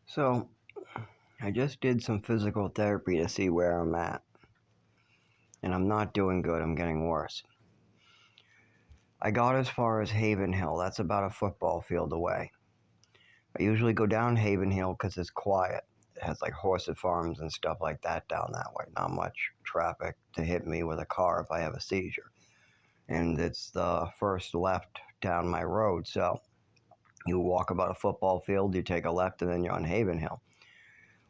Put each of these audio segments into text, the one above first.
So, I just did some physical therapy to see where I'm at, and I'm not doing good. I'm getting worse. I got as far as Haven Hill. That's about a football field away. I usually go down Haven Hill because it's quiet. It has like horse farms and stuff like that down that way. Not much traffic to hit me with a car if I have a seizure. And it's the first left down my road. So, you walk about a football field, you take a left, and then you're on Haven Hill.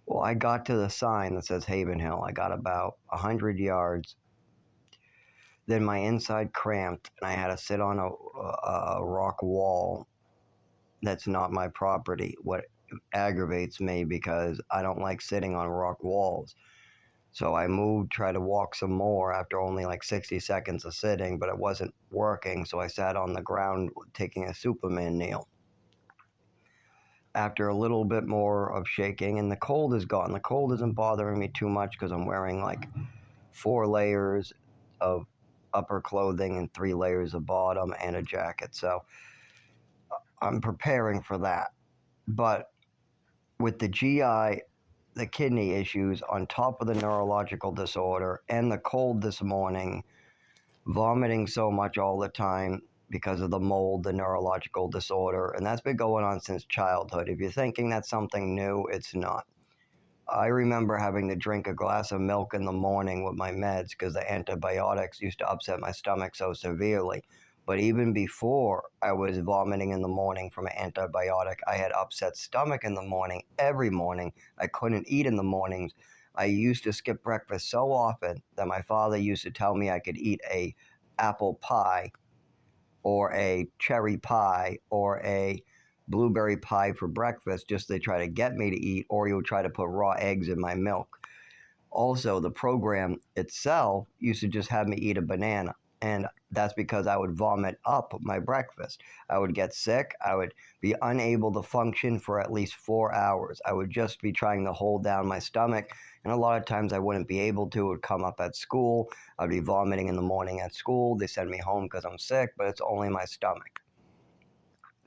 Well, I got to the sign that says Haven Hill. I got about 100 yards. Then my inside cramped, and I had to sit on a rock wall that's not my property. What aggravates me because I don't like sitting on rock walls. So I moved, tried to walk some more after only like 60 seconds of sitting, but it wasn't working. So I sat on the ground taking a Superman kneel. After a little bit more of shaking, and the cold is gone. The cold isn't bothering me too much because I'm wearing like 4 layers of upper clothing and 3 layers of bottom and a jacket. So I'm preparing for that. But with the GI, the kidney issues, on top of the neurological disorder and the cold this morning, vomiting so much all the time because of the mold, the neurological disorder, and that's been going on since childhood. If you're thinking that's something new, it's not. I remember having to drink a glass of milk in the morning with my meds because the antibiotics used to upset my stomach so severely. But even before I was vomiting in the morning from an antibiotic, I had upset stomach in the morning, every morning. I couldn't eat in the mornings. I used to skip breakfast so often that my father used to tell me I could eat a apple pie or a cherry pie or a blueberry pie for breakfast just to try to get me to eat, or he would try to put raw eggs in my milk. Also, the program itself used to just have me eat a banana. And that's because I would vomit up my breakfast. I would get sick. I would be unable to function for at least 4 hours. I would just be trying to hold down my stomach. And a lot of times I wouldn't be able to. It would come up at school. I'd be vomiting in the morning at school. They send me home because I'm sick, but it's only my stomach.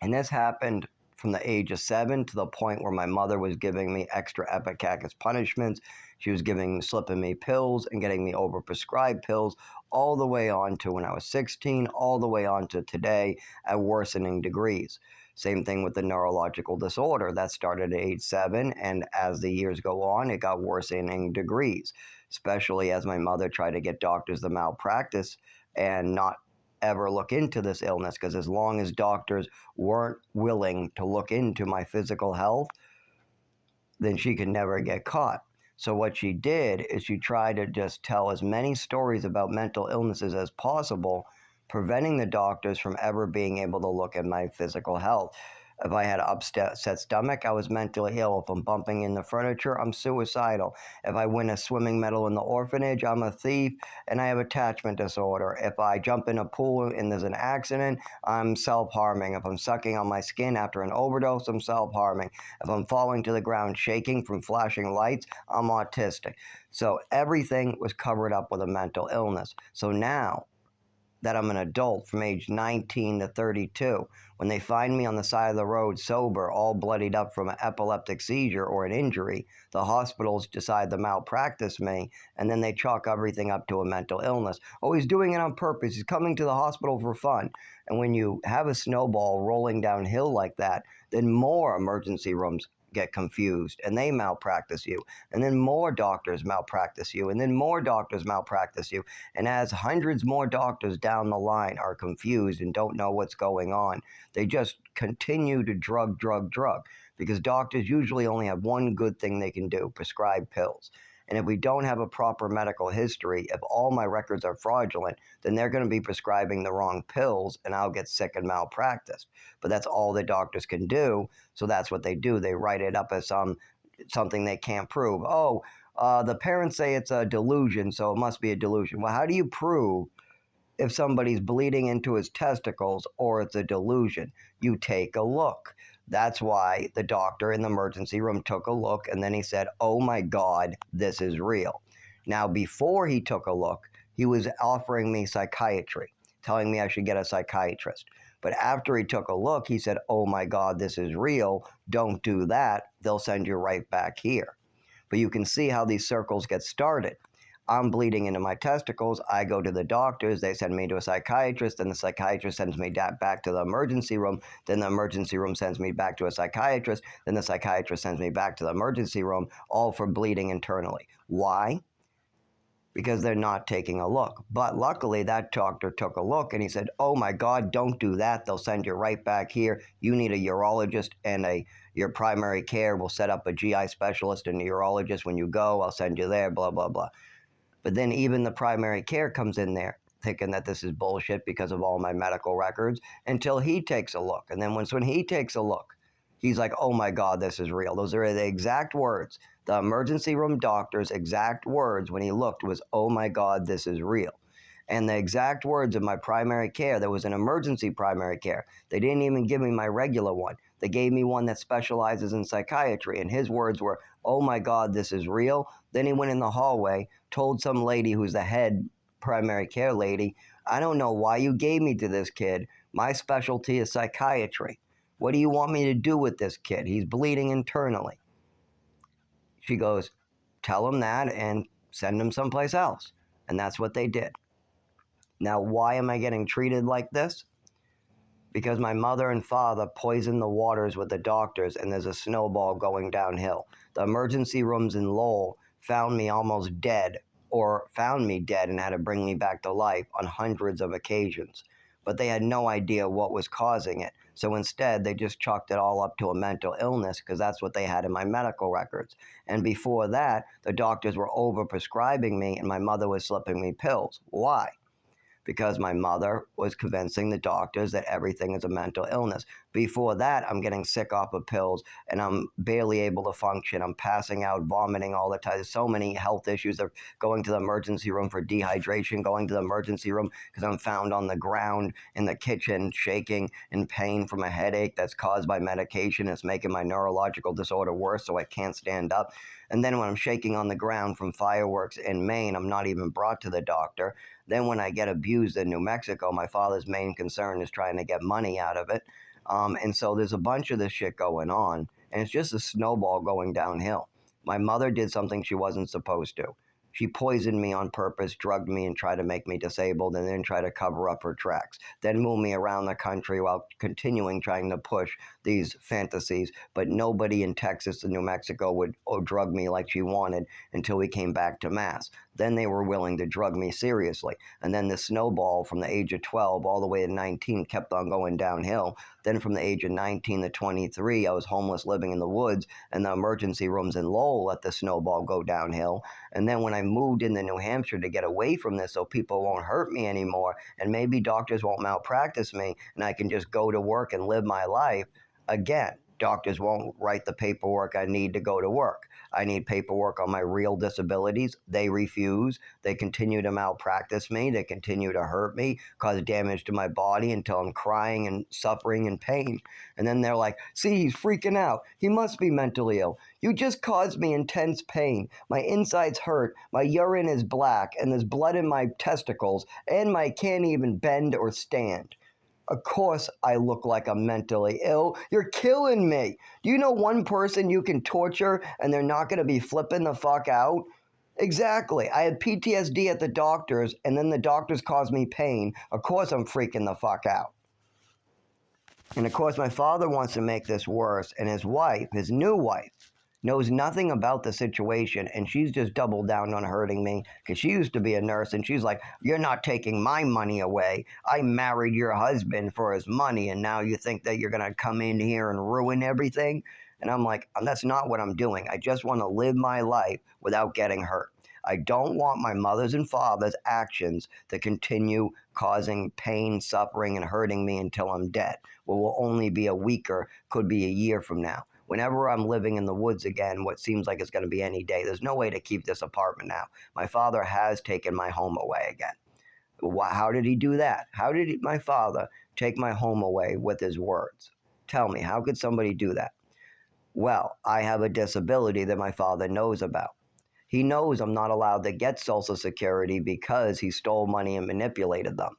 And this happened from the age of 7 to the point where my mother was giving me extra Epicacus punishments. She was slipping me pills and getting me overprescribed pills all the way on to when I was 16, all the way on to today at worsening degrees. Same thing with the neurological disorder. That started at age 7, and as the years go on, it got worsening degrees, especially as my mother tried to get doctors to malpractice and not ever look into this illness, because as long as doctors weren't willing to look into my physical health, then she could never get caught. So what she did is she tried to just tell as many stories about mental illnesses as possible, preventing the doctors from ever being able to look at my physical health. If I had an upset stomach, I was mentally ill. If I'm bumping into furniture, I'm suicidal. If I win a swimming medal in the orphanage, I'm a thief and I have attachment disorder. If I jump in a pool and there's an accident, I'm self-harming. If I'm sucking on my skin after an overdose, I'm self-harming. If I'm falling to the ground shaking from flashing lights, I'm autistic. So everything was covered up with a mental illness. So now that I'm an adult from age 19 to 32, when they find me on the side of the road sober, all bloodied up from an epileptic seizure or an injury, the hospitals decide to malpractice me, and then they chalk everything up to a mental illness. Oh, he's doing it on purpose. He's coming to the hospital for fun. And when you have a snowball rolling downhill like that, then more emergency rooms get confused and they malpractice you, and then more doctors malpractice you, and then more doctors malpractice you. And as hundreds more doctors down the line are confused and don't know what's going on, they just continue to drug, because doctors usually only have one good thing they can do: prescribe pills. And if we don't have a proper medical history, if all my records are fraudulent, then they're going to be prescribing the wrong pills and I'll get sick and malpracticed. But that's all the doctors can do, so that's what they do. They write it up as something they can't prove. Oh, the parents say it's a delusion, so it must be a delusion. Well, how do you prove if somebody's bleeding into his testicles or it's a delusion? You take a look. That's why the doctor in the emergency room took a look, and then he said, oh my God, this is real. Now, before he took a look, he was offering me psychiatry, telling me I should get a psychiatrist. But after he took a look, he said, oh my God, this is real. Don't do that. They'll send you right back here. But you can see how these circles get started. I'm bleeding into my testicles. I go to the doctors. They send me to a psychiatrist, and the psychiatrist sends me back to the emergency room. Then the emergency room sends me back to a psychiatrist. Then the psychiatrist sends me back to the emergency room, all for bleeding internally. Why? Because they're not taking a look. But luckily, that doctor took a look and he said, oh my God, don't do that. They'll send you right back here. You need a urologist, and your primary care will set up a GI specialist and a urologist. When you go, I'll send you there, blah, blah, blah. But then even the primary care comes in there thinking that this is bullshit because of all my medical records, until he takes a look. And then when he takes a look, he's like, oh my God, this is real. Those are the exact words. The emergency room doctor's exact words when he looked was, oh my God, this is real. And the exact words of my primary care, there was an emergency primary care. They didn't even give me my regular one. They gave me one that specializes in psychiatry. And his words were, oh my God, this is real. Then he went in the hallway, told some lady who's the head primary care lady, I don't know why you gave me to this kid. My specialty is psychiatry. What do you want me to do with this kid? He's bleeding internally. She goes, tell him that and send him someplace else. And that's what they did. Now, why am I getting treated like this? Because my mother and father poisoned the waters with the doctors, and there's a snowball going downhill. The emergency rooms in Lowell found me almost dead, or found me dead and had to bring me back to life on hundreds of occasions. But they had no idea what was causing it. So instead, they just chalked it all up to a mental illness because that's what they had in my medical records. And before that, the doctors were overprescribing me and my mother was slipping me pills. Why? Because my mother was convincing the doctors that everything is a mental illness. Before that, I'm getting sick off of pills and I'm barely able to function. I'm passing out, vomiting all the time. There's so many health issues. They're going to the emergency room for dehydration, going to the emergency room because I'm found on the ground in the kitchen, shaking in pain from a headache that's caused by medication. It's making my neurological disorder worse, so I can't stand up. And then when I'm shaking on the ground from fireworks in Maine, I'm not even brought to the doctor. Then when I get abused in New Mexico, my father's main concern is trying to get money out of it. And so there's a bunch of this shit going on, and it's just a snowball going downhill. My mother did something she wasn't supposed to. She poisoned me on purpose, drugged me, and tried to make me disabled, and then tried to cover up her tracks. Then moved me around the country while continuing trying to push these fantasies. But nobody in Texas and New Mexico would drug me like she wanted until we came back to Mass. Then they were willing to drug me seriously. And then the snowball from the age of 12 all the way to 19 kept on going downhill. Then from the age of 19 to 23, I was homeless living in the woods, and the emergency rooms in Lowell let the snowball go downhill. And then when I moved into New Hampshire to get away from this so people won't hurt me anymore, and maybe doctors won't malpractice me, and I can just go to work and live my life, again, doctors won't write the paperwork I need to go to work. I need paperwork on my real disabilities. They refuse. They continue to malpractice me. They continue to hurt me, cause damage to my body until I'm crying and suffering in pain. And then they're like, see, he's freaking out. He must be mentally ill. You just caused me intense pain. My insides hurt. My urine is black, and there's blood in my testicles, and I can't even bend or stand. Of course I look like I'm mentally ill. You're killing me. Do you know one person you can torture and they're not going to be flipping the fuck out? Exactly. I had PTSD at the doctors, and then the doctors caused me pain. Of course I'm freaking the fuck out. And of course my father wants to make this worse, and his wife, his new wife, knows nothing about the situation, and she's just doubled down on hurting me because she used to be a nurse, and she's like, you're not taking my money away. I married your husband for his money, and now you think that you're going to come in here and ruin everything? And I'm like, that's not what I'm doing. I just want to live my life without getting hurt. I don't want my mother's and father's actions to continue causing pain, suffering, and hurting me until I'm dead. What will only be a week or could be a year from now. Whenever I'm living in the woods again, what seems like it's going to be any day, there's no way to keep this apartment now. My father has taken my home away again. How did he do that? How did my father take my home away with his words? Tell me, how could somebody do that? Well, I have a disability that my father knows about. He knows I'm not allowed to get Social Security because he stole money and manipulated them.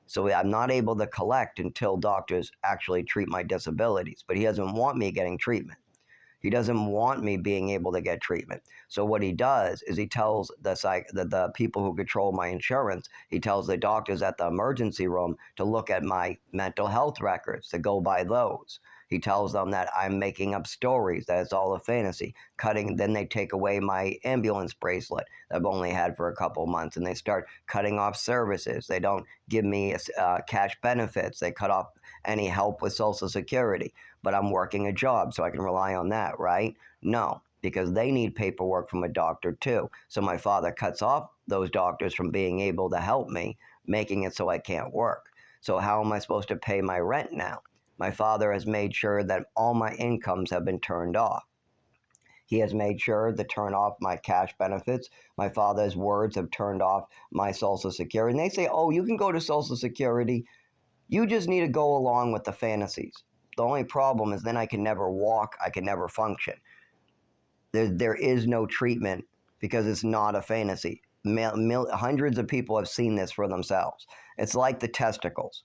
So I'm not able to collect until doctors actually treat my disabilities. But he doesn't want me getting treatment. He doesn't want me being able to get treatment. So what he does is he tells the people who control my insurance, he tells the doctors at the emergency room to look at my mental health records, to go by those. He tells them that I'm making up stories, that it's all a fantasy. Then they take away my ambulance bracelet that I've only had for a couple months, and they start cutting off services. They don't give me cash benefits. They cut off any help with Social Security, but I'm working a job, so I can rely on that, right? No, because they need paperwork from a doctor too. So my father cuts off those doctors from being able to help me, making it so I can't work. So how am I supposed to pay my rent now? My father has made sure that all my incomes have been turned off. He has made sure to turn off my cash benefits. My father's words have turned off my Social Security. And they say, oh, you can go to Social Security. You just need to go along with the fantasies. The only problem is then I can never walk, I can never function. There is no treatment because it's not a fantasy. Hundreds of people have seen this for themselves. It's like the testicles.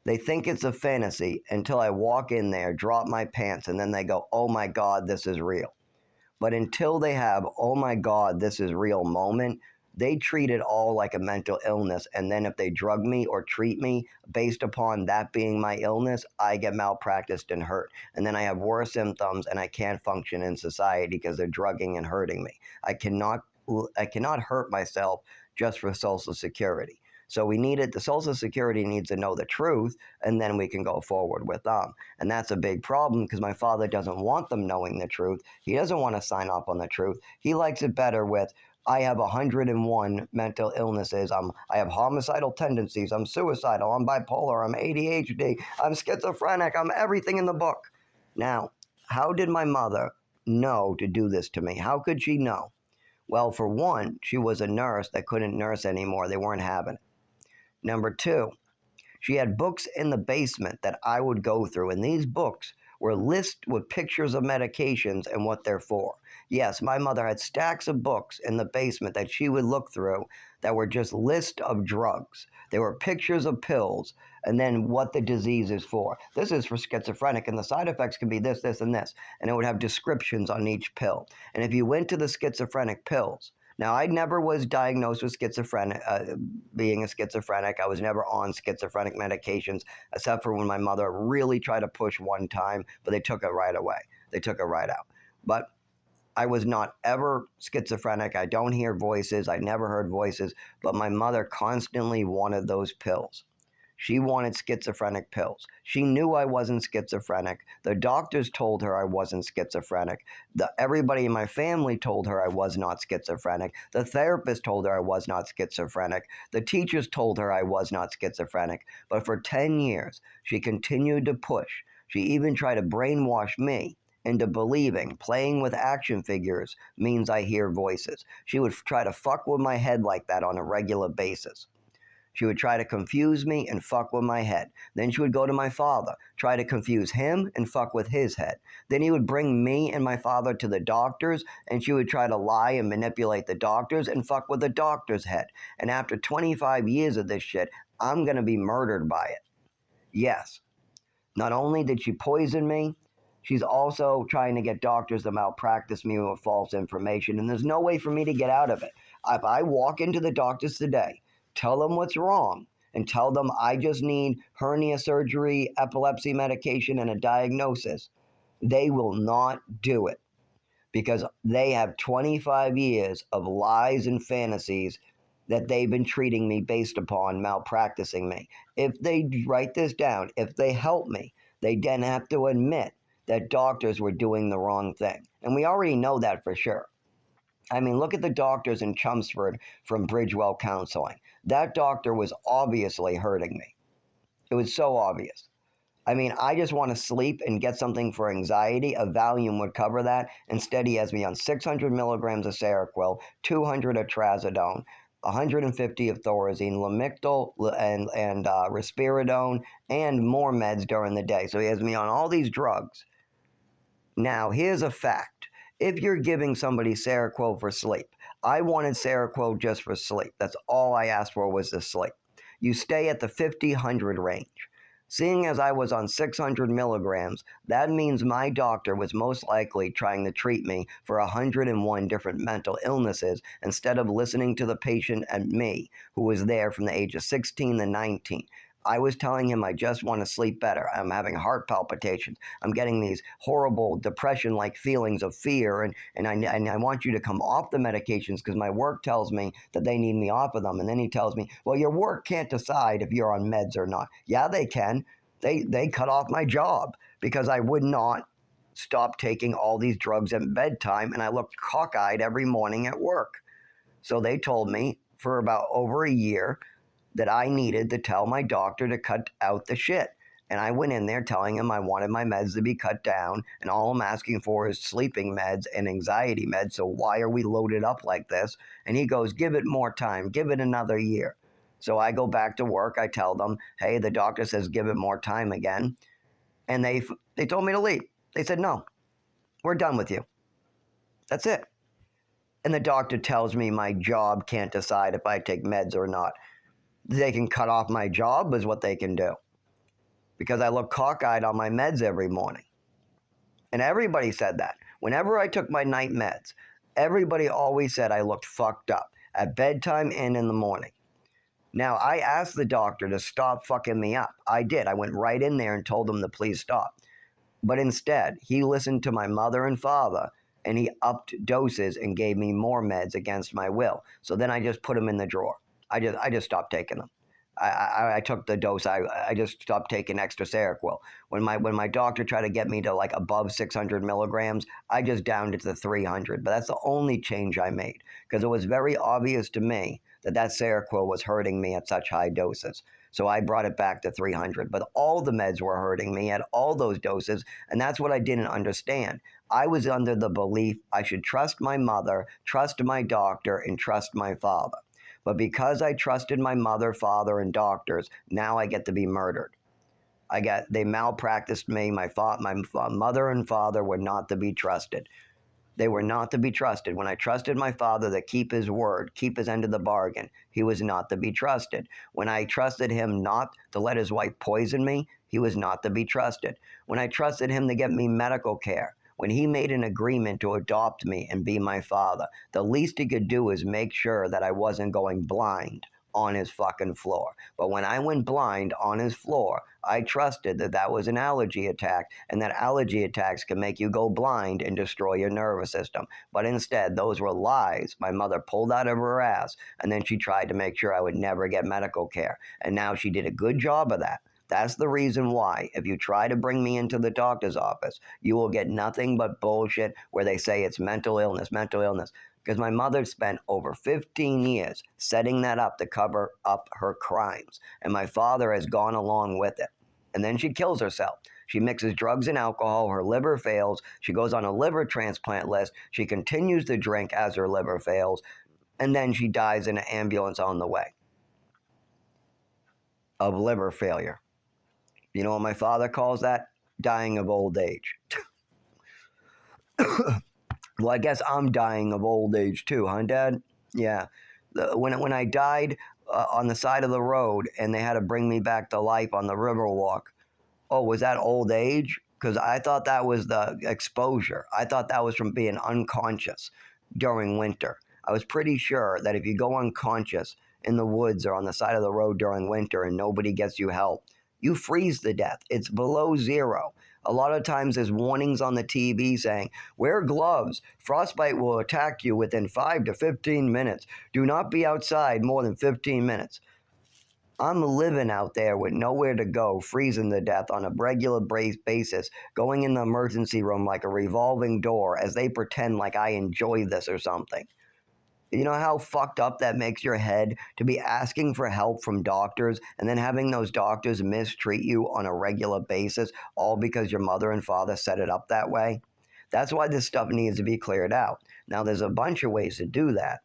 They think it's a fantasy until I walk in there, drop my pants, and then they go, oh my God, this is real. But until they have, oh my God, this is real moment, they treat it all like a mental illness. And then if they drug me or treat me based upon that being my illness, I get malpracticed and hurt. And then I have worse symptoms and I can't function in society because they're drugging and hurting me. I cannot hurt myself just for Social Security. So the Social Security needs to know the truth, and then we can go forward with them. And that's a big problem because my father doesn't want them knowing the truth. He doesn't want to sign up on the truth. He likes it better with, I have 101 mental illnesses. I have homicidal tendencies. I'm suicidal. I'm bipolar. I'm ADHD. I'm schizophrenic. I'm everything in the book. Now, how did my mother know to do this to me? How could she know? Well, for one, she was a nurse that couldn't nurse anymore. They weren't having it. Number two, she had books in the basement that I would go through, and these books were lists with pictures of medications and what they're for. Yes, my mother had stacks of books in the basement that she would look through that were just lists of drugs. There were pictures of pills and then what the disease is for. This is for schizophrenic, and the side effects can be this, this, and this. And it would have descriptions on each pill. And if you went to the schizophrenic pills, now, I never was diagnosed with being a schizophrenic. I was never on schizophrenic medications, except for when my mother really tried to push one time, but they took it right away. They took it right out. But I was not ever schizophrenic. I don't hear voices. I never heard voices, but my mother constantly wanted those pills. She wanted schizophrenic pills. She knew I wasn't schizophrenic. The doctors told her I wasn't schizophrenic. Everybody in my family told her I was not schizophrenic. The therapist told her I was not schizophrenic. The teachers told her I was not schizophrenic. But for 10 years, she continued to push. She even tried to brainwash me into believing playing with action figures means I hear voices. She would try to fuck with my head like that on a regular basis. She would try to confuse me and fuck with my head. Then she would go to my father, try to confuse him and fuck with his head. Then he would bring me and my father to the doctors, and she would try to lie and manipulate the doctors and fuck with the doctor's head. And after 25 years of this shit, I'm going to be murdered by it. Yes. Not only did she poison me, she's also trying to get doctors to malpractice me with false information, and there's no way for me to get out of it. If I walk into the doctors today, tell them what's wrong, and tell them I just need hernia surgery, epilepsy medication, and a diagnosis, they will not do it because they have 25 years of lies and fantasies that they've been treating me based upon malpracticing me. If they write this down, if they help me, they then have to admit that doctors were doing the wrong thing. And we already know that for sure. I mean, look at the doctors in Chelmsford from Bridgewell Counseling. That doctor was obviously hurting me. It was so obvious. I mean, I just want to sleep and get something for anxiety. A Valium would cover that. Instead, he has me on 600 milligrams of Seroquel, 200 of Trazodone, 150 of Thorazine, Lamictal, and Risperidone, and more meds during the day. So he has me on all these drugs. Now, here's a fact. If you're giving somebody Seroquel for sleep, I wanted Seroquel just for sleep. That's all I asked for was the sleep. you stay at the 50-100 range. Seeing as I was on 600 milligrams, that means my doctor was most likely trying to treat me for 101 different mental illnesses instead of listening to the patient and me, who was there from the age of 16 to 19. I was telling him I just want to sleep better. I'm having heart palpitations. I'm getting these horrible depression-like feelings of fear, and I want you to come off the medications because my work tells me that they need me off of them. And then he tells me, well, your work can't decide if you're on meds or not. Yeah, they can. They cut off my job because I would not stop taking all these drugs at bedtime, and I looked cockeyed every morning at work. So they told me for about over a year that I needed to tell my doctor to cut out the shit. And I went in there telling him I wanted my meds to be cut down, and all I'm asking for is sleeping meds and anxiety meds. So why are we loaded up like this? And he goes, give it more time, give it another year. So I go back to work. I tell them, hey, the doctor says give it more time again. And they told me to leave. They said, no, we're done with you. That's it. And the doctor tells me my job can't decide if I take meds or not. They can cut off my job is what they can do, because I look cockeyed on my meds every morning. And everybody said that. Whenever I took my night meds, everybody always said I looked fucked up at bedtime and in the morning. Now, I asked the doctor to stop fucking me up. I did. I went right in there and told him to please stop. But instead, he listened to my mother and father, and he upped doses and gave me more meds against my will. So then I just put them in the drawer. I just stopped taking them. I took the dose. I just stopped taking extra Seroquel. When my doctor tried to get me to like above 600 milligrams, I just downed it to 300. But that's the only change I made, because it was very obvious to me that Seroquel was hurting me at such high doses. So I brought it back to 300. But all the meds were hurting me at all those doses, and that's what I didn't understand. I was under the belief I should trust my mother, trust my doctor, and trust my father. But because I trusted my mother, father, and doctors, now I get to be murdered. They malpracticed me. My mother and father were not to be trusted. They were not to be trusted. When I trusted my father to keep his word, keep his end of the bargain, he was not to be trusted. When I trusted him not to let his wife poison me, he was not to be trusted. When I trusted him to get me medical care, when he made an agreement to adopt me and be my father, the least he could do is make sure that I wasn't going blind on his fucking floor. But when I went blind on his floor, I trusted that was an allergy attack, and that allergy attacks can make you go blind and destroy your nervous system. But instead, those were lies my mother pulled out of her ass, and then she tried to make sure I would never get medical care. And now she did a good job of that. That's the reason why, if you try to bring me into the doctor's office, you will get nothing but bullshit where they say it's mental illness, mental illness. Because my mother spent over 15 years setting that up to cover up her crimes. And my father has gone along with it. And then she kills herself. She mixes drugs and alcohol, her liver fails, she goes on a liver transplant list, she continues to drink as her liver fails, and then she dies in an ambulance on the way of liver failure. You know what my father calls that? Dying of old age. Well, I guess I'm dying of old age too, huh, Dad? Yeah. When I died on the side of the road and they had to bring me back to life on the Riverwalk, oh, was that old age? Because I thought that was the exposure. I thought that was from being unconscious during winter. I was pretty sure that if you go unconscious in the woods or on the side of the road during winter and nobody gets you help, you freeze to death. It's below zero. A lot of times there's warnings on the TV saying, wear gloves. Frostbite will attack you within 5 to 15 minutes. Do not be outside more than 15 minutes. I'm living out there with nowhere to go, freezing to death on a regular basis, going in the emergency room like a revolving door as they pretend like I enjoy this or something. You know how fucked up that makes your head to be asking for help from doctors and then having those doctors mistreat you on a regular basis, all because your mother and father set it up that way? That's why this stuff needs to be cleared out. Now, there's a bunch of ways to do that,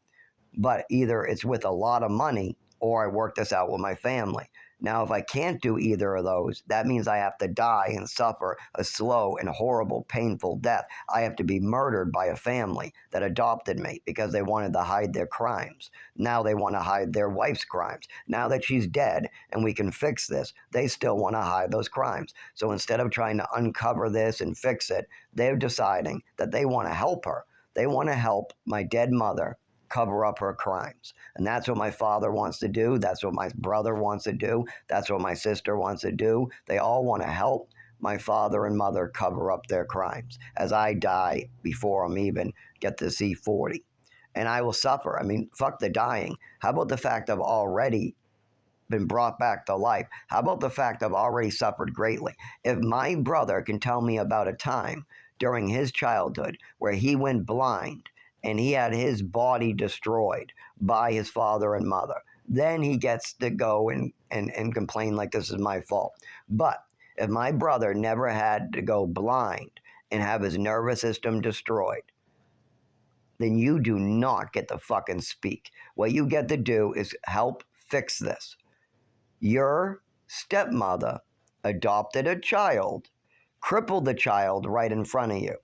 but either it's with a lot of money or I work this out with my family. Now, if I can't do either of those, that means I have to die and suffer a slow and horrible, painful death. I have to be murdered by a family that adopted me because they wanted to hide their crimes. Now they want to hide their wife's crimes. Now that she's dead and we can fix this, they still want to hide those crimes. So instead of trying to uncover this and fix it, they're deciding that they want to help her. They want to help my dead mother cover up her crimes. And that's what my father wants to do. That's what my brother wants to do. That's what my sister wants to do. They all want to help my father and mother cover up their crimes as I die before I'm even get to see 40. And I will suffer. I mean, fuck the dying. How about the fact I've already been brought back to life? How about the fact I've already suffered greatly? If my brother can tell me about a time during his childhood where he went blind and he had his body destroyed by his father and mother, then he gets to go and complain like this is my fault. But if my brother never had to go blind and have his nervous system destroyed, then you do not get to fucking speak. What you get to do is help fix this. Your stepmother adopted a child, crippled the child right in front of you,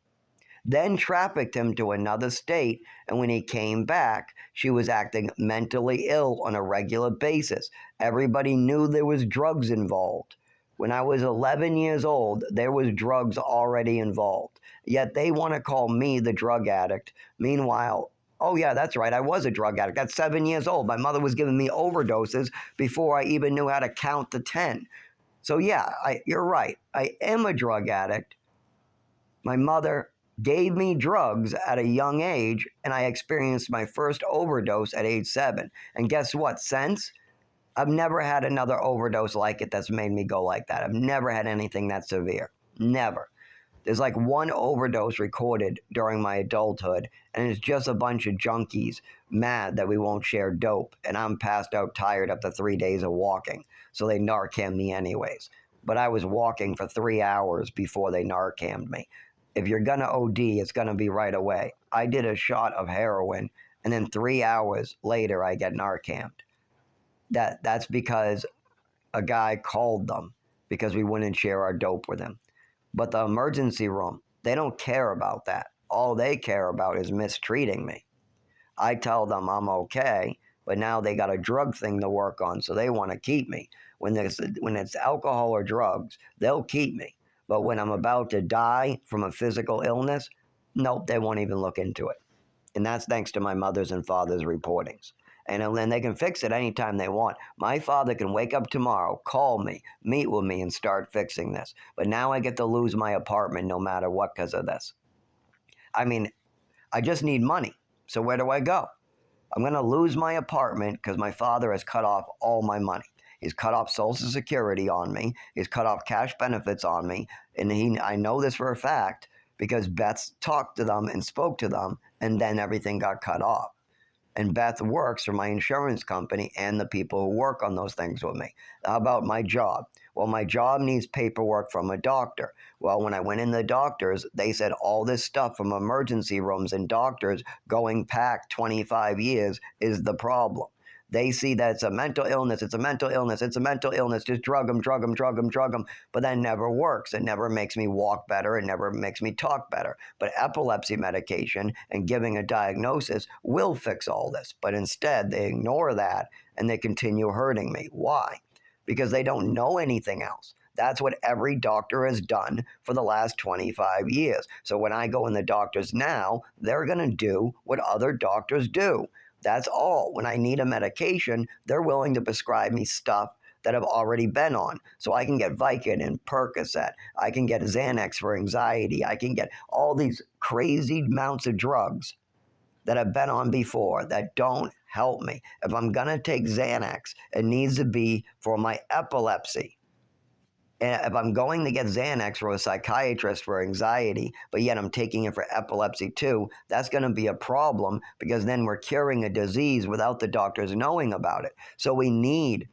then trafficked him to another state, and when he came back, she was acting mentally ill on a regular basis. Everybody knew there was drugs involved. When I was 11 years old, there was drugs already involved. Yet they want to call me the drug addict. Meanwhile, oh yeah, that's right, I was a drug addict. At 7 years old, my mother was giving me overdoses before I even knew how to count to 10. So yeah, you're right, I am a drug addict. My mother gave me drugs at a young age, and I experienced my first overdose at age 7. And guess what? Since, I've never had another overdose like it that's made me go like that. I've never had anything that severe. Never. There's like one overdose recorded during my adulthood, and it's just a bunch of junkies mad that we won't share dope, and I'm passed out tired after 3 days of walking, so they Narcan me anyways. But I was walking for 3 hours before they Narcaned me. If you're gonna OD, it's gonna be right away. I did a shot of heroin, and then 3 hours later, I get Narcaned. That's because a guy called them because we wouldn't share our dope with him. But the emergency room, they don't care about that. All they care about is mistreating me. I tell them I'm okay, but now they got a drug thing to work on, so they want to keep me. When it's alcohol or drugs, they'll keep me. But when I'm about to die from a physical illness, nope, they won't even look into it. And that's thanks to my mother's and father's reportings. And then they can fix it anytime they want. My father can wake up tomorrow, call me, meet with me, and start fixing this. But now I get to lose my apartment no matter what because of this. I mean, I just need money. So where do I go? I'm going to lose my apartment because my father has cut off all my money. He's cut off Social Security on me. He's cut off cash benefits on me. And I know this for a fact because Beth talked to them and spoke to them, and then everything got cut off. And Beth works for my insurance company and the people who work on those things with me. How about my job? Well, my job needs paperwork from a doctor. Well, when I went in the doctors, they said all this stuff from emergency rooms and doctors going back 25 years is the problem. They see that it's a mental illness, it's a mental illness, it's a mental illness, just drug them, drug them, drug them, drug them. But that never works. It never makes me walk better. It never makes me talk better. But epilepsy medication and giving a diagnosis will fix all this. But instead, they ignore that and they continue hurting me. Why? Because they don't know anything else. That's what every doctor has done for the last 25 years. So when I go in the doctors now, they're going to do what other doctors do. That's all. When I need a medication, they're willing to prescribe me stuff that I've already been on. So I can get Vicodin and Percocet. I can get Xanax for anxiety. I can get all these crazy amounts of drugs that I've been on before that don't help me. If I'm going to take Xanax, it needs to be for my epilepsy. And if I'm going to get Xanax for a psychiatrist for anxiety, but yet I'm taking it for epilepsy too, that's going to be a problem because then we're curing a disease without the doctors knowing about it. So we need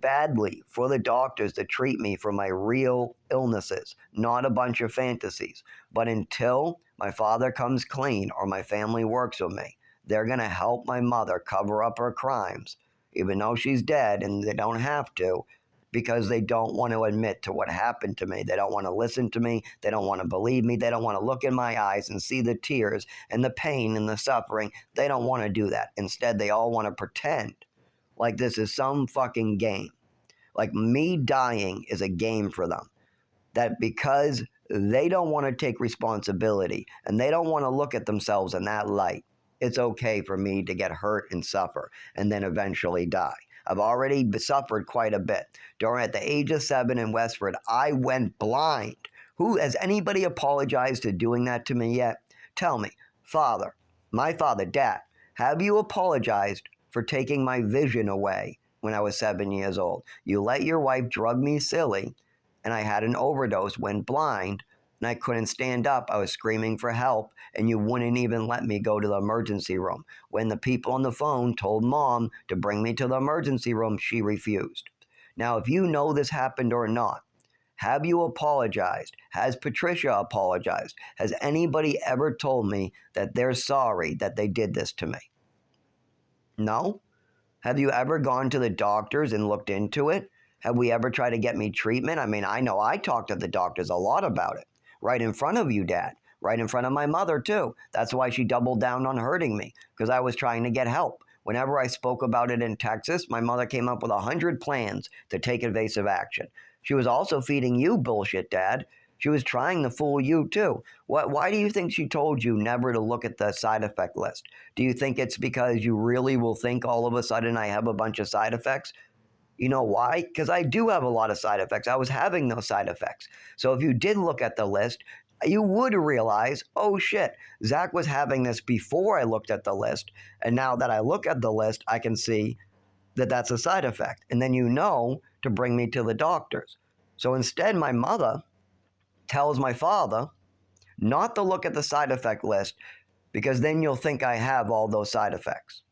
badly for the doctors to treat me for my real illnesses, not a bunch of fantasies. But until my father comes clean or my family works with me, they're going to help my mother cover up her crimes even though she's dead, and they don't have to, because they don't want to admit to what happened to me. They don't want to listen to me. They don't want to believe me. They don't want to look in my eyes and see the tears and the pain and the suffering. They don't want to do that. Instead, they all want to pretend like this is some fucking game. Like me dying is a game for them. That because they don't want to take responsibility and they don't want to look at themselves in that light, it's okay for me to get hurt and suffer and then eventually die. I've already suffered quite a bit. At the age of 7 in Westford, I went blind. Has anybody apologized to doing that to me yet? Tell me, Father, my father, Dad, have you apologized for taking my vision away when I was 7 years old? You let your wife drug me silly, and I had an overdose, went blind, and I couldn't stand up. I was screaming for help, and you wouldn't even let me go to the emergency room. When the people on the phone told Mom to bring me to the emergency room, she refused. Now, if you know this happened or not, have you apologized? Has Patricia apologized? Has anybody ever told me that they're sorry that they did this to me? No? Have you ever gone to the doctors and looked into it? Have we ever tried to get me treatment? I mean, I know I talked to the doctors a lot about it. Right in front of you, Dad. Right in front of my mother, too. That's why she doubled down on hurting me, because I was trying to get help. Whenever I spoke about it in Texas, my mother came up with 100 plans to take evasive action. She was also feeding you bullshit, Dad. She was trying to fool you, too. Why do you think she told you never to look at the side effect list? Do you think it's because you really will think all of a sudden I have a bunch of side effects? You know why? Because I do have a lot of side effects. I was having those side effects. So if you did look at the list, you would realize, oh shit, Zach was having this before I looked at the list. And now that I look at the list, I can see that that's a side effect. And then you know to bring me to the doctors. So instead, my mother tells my father not to look at the side effect list, because then you'll think I have all those side effects.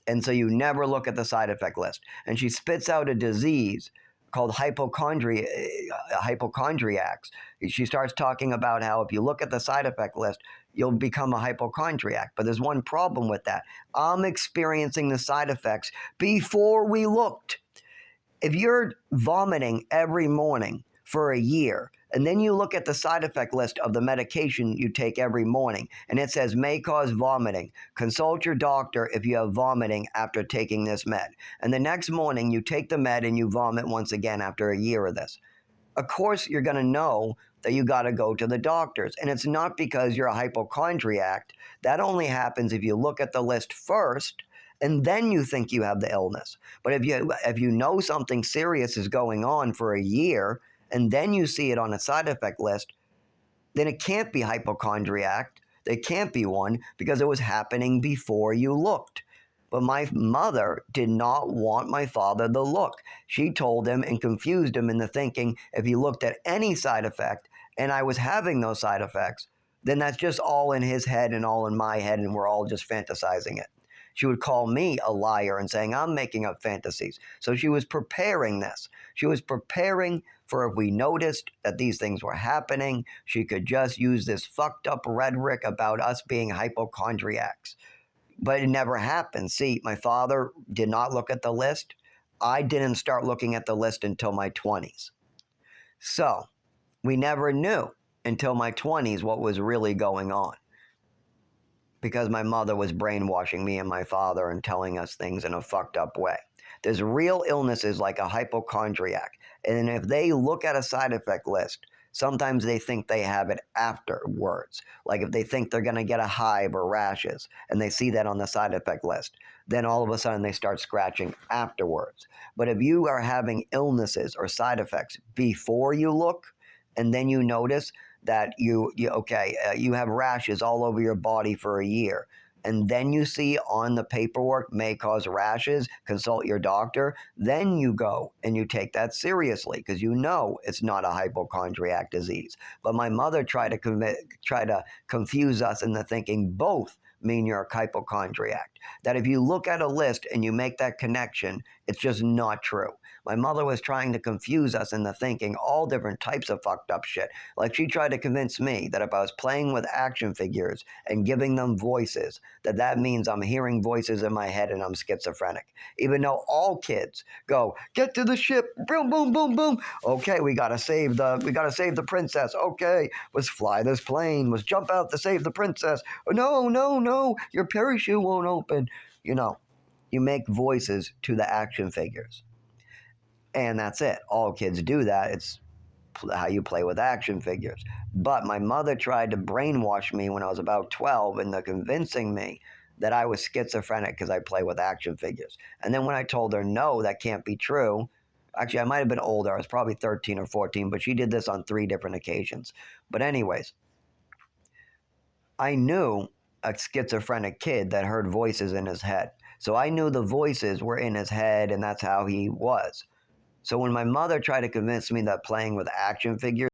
And so you never look at the side effect list. And she spits out a disease called hypochondriacs. She starts talking about how if you look at the side effect list, you'll become a hypochondriac. But there's one problem with that. I'm experiencing the side effects before we looked. If you're vomiting every morning for a year, and then you look at the side effect list of the medication you take every morning, and it says may cause vomiting. Consult your doctor if you have vomiting after taking this med. And the next morning you take the med and you vomit once again after a year of this. Of course, you're going to know that you got to go to the doctors. And it's not because you're a hypochondriac. That only happens if you look at the list first and then you think you have the illness. But if you know something serious is going on for a year, and then you see it on a side effect list, then it can't be hypochondriac. There can't be one because it was happening before you looked. But my mother did not want my father to look. She told him and confused him into thinking if he looked at any side effect and I was having those side effects, then that's just all in his head and all in my head, and we're all just fantasizing it. She would call me a liar and saying I'm making up fantasies. So she was preparing this. She was preparing for if we noticed that these things were happening, she could just use this fucked up rhetoric about us being hypochondriacs. But it never happened. See, my father did not look at the list. I didn't start looking at the list until my 20s. So we never knew until my 20s what was really going on, because my mother was brainwashing me and my father and telling us things in a fucked up way. There's real illnesses like a hypochondriac, and if they look at a side effect list, sometimes they think they have it afterwards. Like if they think they're going to get a hive or rashes, and they see that on the side effect list, then all of a sudden they start scratching afterwards. But if you are having illnesses or side effects before you look, and then you notice that you have rashes all over your body for a year, and then you see on the paperwork may cause rashes, consult your doctor, then you go and you take that seriously because you know it's not a hypochondriac disease. But my mother tried to confuse us into thinking both mean you're a hypochondriac. That if you look at a list and you make that connection, It's just not true. My mother was trying to confuse us into thinking all different types of fucked up shit. Like she tried to convince me that if I was playing with action figures and giving them voices, that means I'm hearing voices in my head and I'm schizophrenic. Even though all kids go, get to the ship, boom, boom, boom, boom. Okay, we gotta save the princess. Okay, let's fly this plane. Let's jump out to save the princess. No, no, no, your parachute won't open. You know, you make voices to the action figures. And that's it. All kids do that. It's how you play with action figures. But my mother tried to brainwash me when I was about 12 into convincing me that I was schizophrenic because I play with action figures. And then when I told her, no, that can't be true, actually, I might have been older. I was probably 13 or 14, but she did this on 3 different occasions. But, anyways, I knew a schizophrenic kid that heard voices in his head. So I knew the voices were in his head, and that's how he was. So when my mother tried to convince me that playing with action figures